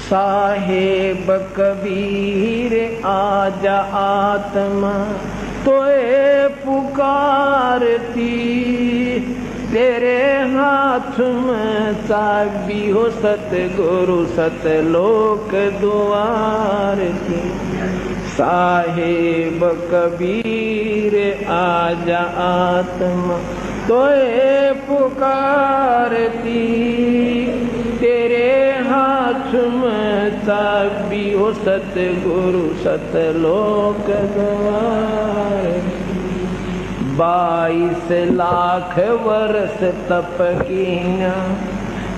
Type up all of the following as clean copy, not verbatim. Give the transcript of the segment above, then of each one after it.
साहेब कबीर आजा आत्मा तोए पुकारती, तेरे हाथ में चाबी हो सतगुरु सतलोक द्वार की। साहेब कबीर आजा आत्मा तोए पुकारती, तेरे हाथ में चाबी हो सतगुरु सतलोक द्वार। 22 लाख वर्ष तप कीना,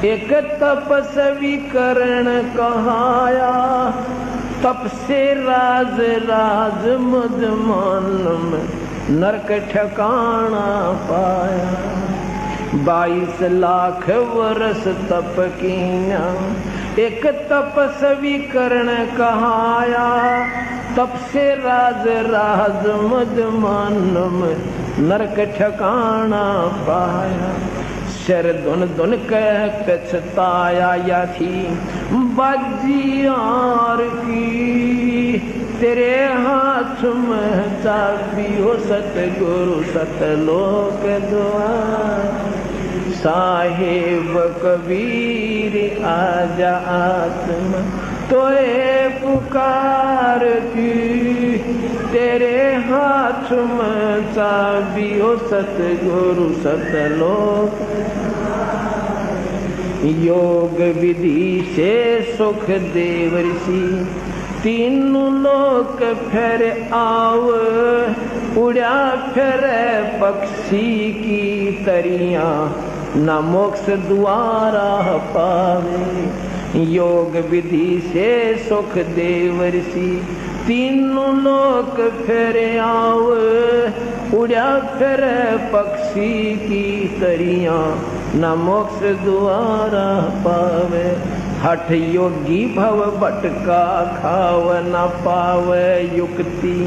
एक तपस्वी करण कहाया, तप से राज राज मुझ मन में नरक ठिकाना पाया। 22 लाख वर्ष तप कीना, एक तपस्वी करण कहाया, तप से राज राज मुझ मन में नरक ठिकाना पाया। शर धुन धुन कह पछताया या थी बाजियार की, तेरे हाथ में चाबी हो सतगुरु सतलोक द्वार। साहेब कबीर आजा आत्मा तोए पुकारती, तेरे हाथ में चाबी हो सतगुरु सतलोक। योग विधि से सुख देव ऋषि, तीनों लोक फिर आव, उड़ा फिर पक्षी की तरिया, न मोक्ष द्वारा पावे। योग विधि से सुख देव ऋषि, तीनों लोक फिर आव, उड़ा फिर पक्षी की तरिया, न मोक्ष द्वारा पावे। हठ योगी भव भटका खाव, न पावे युक्ति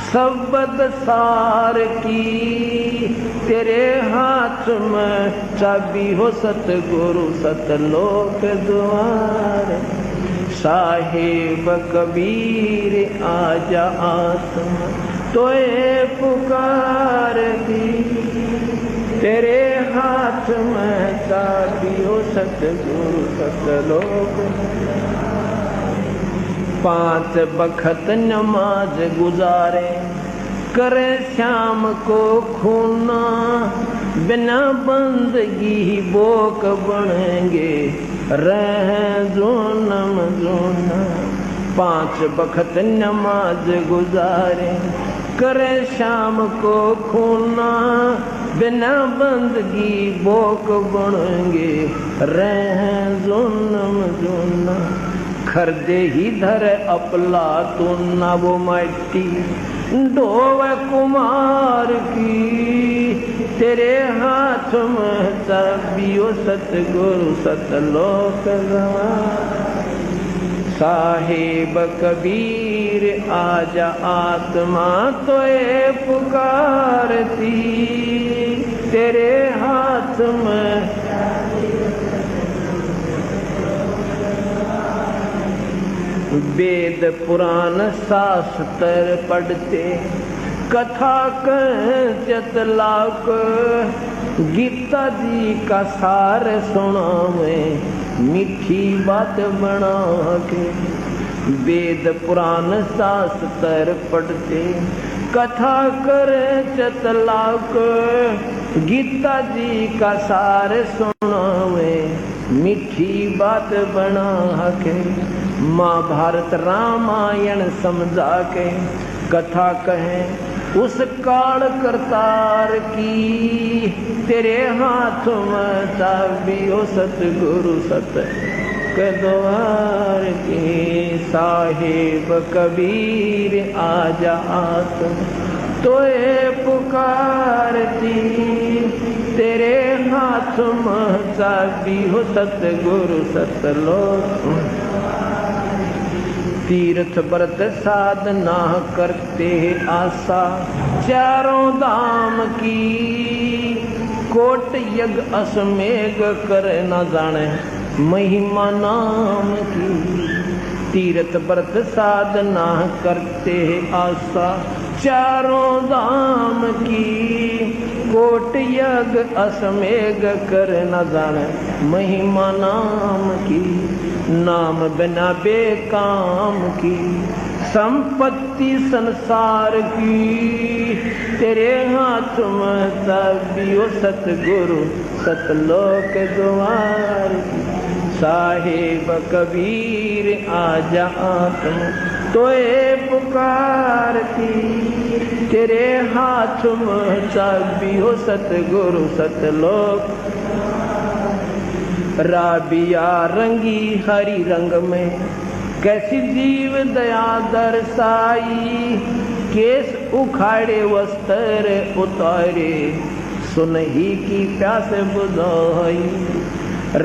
सबद सार की, तेरे हाथ में चाबी हो सतगुरु सतलोक द्वार। साहेब कबीर आजा आत्मा तोए पुकारती, तेरे हाथ में चाबी हो सतगुरु सतलोक। 5 बखत नमाज गुजारे, करे शाम को खूना, बिना बंदगी बोक बनेंगे रह जोनम जोना। 5 बखत नमाज गुजारे, करे शाम को खूना, बिना बंदगी बोक बनेंगे रह जोनम जोना। खरदे ही धर अपला तो न वो मट्टी, ढोव कुमार की, तेरे हाथ में चाबी हो सतगुरु सतलोक द्वार। साहेब कबीर आजा आत्मा तोए पुकारती, तेरे हाथ में वेद पुराण शास्त्र पढ़ते, कथा कहत लाक, गीता जी का सार सुनावे, मीठी बात बना के। वेद पुराण शास्त्र पढ़ते, कथा कहत लाक, गीता जी का सार सुनावे, मीठी बात बना के। महाभारत रामायण समझा के कथा कहें उस काल करतार की, तेरे हाथ में चाबी हो सतगुरु सत के द्वार की। साहेब कबीर आजा आत्मा तोए पुकारती, तेरे हाथ में चाबी हो सतगुरु सतलोक। तीर्थ व्रत साधना करते आशा चारों धाम की, कोट यज्ञ अश्वमेघ कर न जाने महिमा नाम की। तीर्थ व्रत साधना करते आशा चारों धाम की कोट यज्ञ असमेघ कर न जाने महिमा नाम की नाम बिना बेकाम की संपत्ति संसार की तेरे हाथ में तबियो सतगुरु सतलोक द्वार साहेब कबीर आजा आत्म तोए पुकारती तेरे हाथ में तबियो सतगुरु सतलोक राबिया रंगी हरी रंग में कैसी जीव दया दर्शाई केस उखाड़े वस्त्र उतारे सुनही की प्यास बुझाई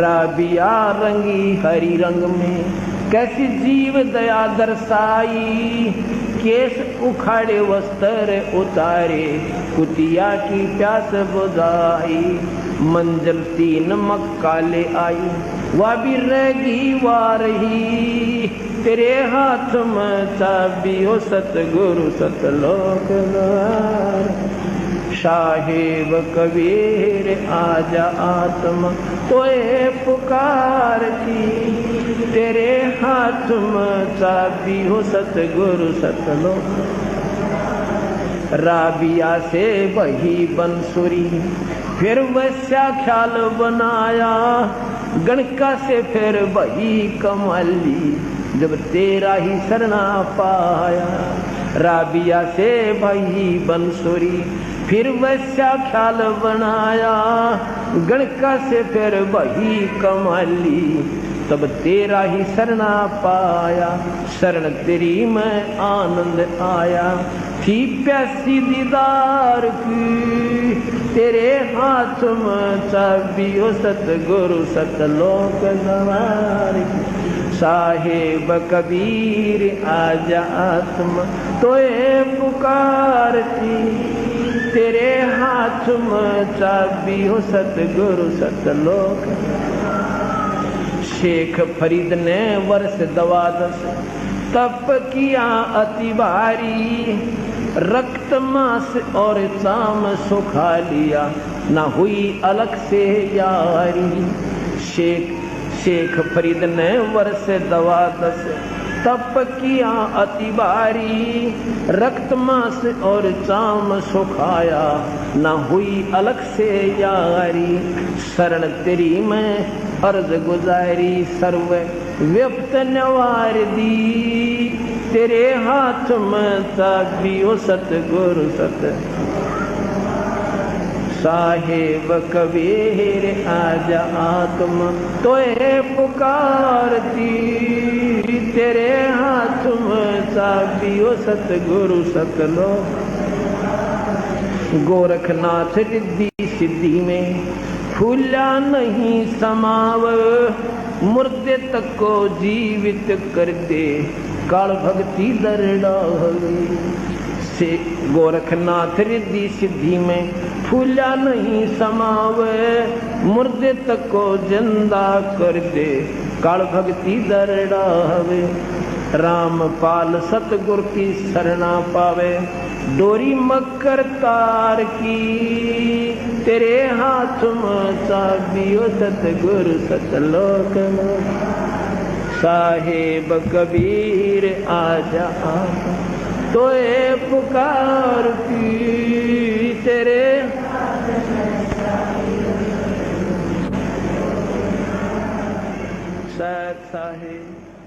राबिया रंगी हरी रंग में कैसी जीव दया दर्शाई केस उखाड़े वस्त्र उतारे कुतिया की प्यास बुझाई मंजिल 3 मक्का ले आई वह भी रही वारही तेरे हाथ में चाबियो सतगुरु सतलोक द्वार साहेब कबीर आजा आत्मा तोए पुकारती तेरे हाथ में चाबियो सतगुरु सतलोक राबिया से वही बंसुरी फिर वैसा ख्याल बनाया गणका से फिर वही कमली जब तेरा ही शरणा पाया राबिया से वही बंसुरी फिर वैसा ख्याल बनाया गणका से फिर वही कमली तब तेरा ही शरणा पाया शरण तेरी में आनंद आया थी प्यासी दीदार की तेरे हाथ में चाबियो सतगुरु सतलोक द्वार साहेब कबीर आजा आत्मा तोए पुकारती तेरे हाथ में चाबियो सतगुरु सतलोक शेख फरीद ने वर्ष 12 तप किया अति भारी रक्त मांस और चाम सुखा लिया ना हुई अलग से यारी शेख फरीद ने वर्ष 12 तप किया अति भारी रक्त मांस और चाम सुखाया ना हुई अलग से यारी शरण तेरी में अर्ज गुजारी सर्व व्यक्त नवार दी तेरे हाथ में ताबियो सतगुरु सत साहेब कबीर आजा आत्मा तोए पुकारती तेरे हाथ में चाबियो सतगुरु सतलो गोरखनाथ रिद्धि सिद्धि में फूला नहीं समाव मुर्दे तक को जीवित कर दे काल भक्ति दरडावे से गोरखनाथ रिद्धि सिद्धि में फूला नहीं समावे मुर्दे तक को जिंदा कर दे काल भक्ति दरडावे रामपाल सतगुर की शरणा पावे डोरी मकर तार की तेरे हाथ में चाबियो सतगुरु सतलोक साहेब कबीर आजा तोए पुकार की तेरे साहेब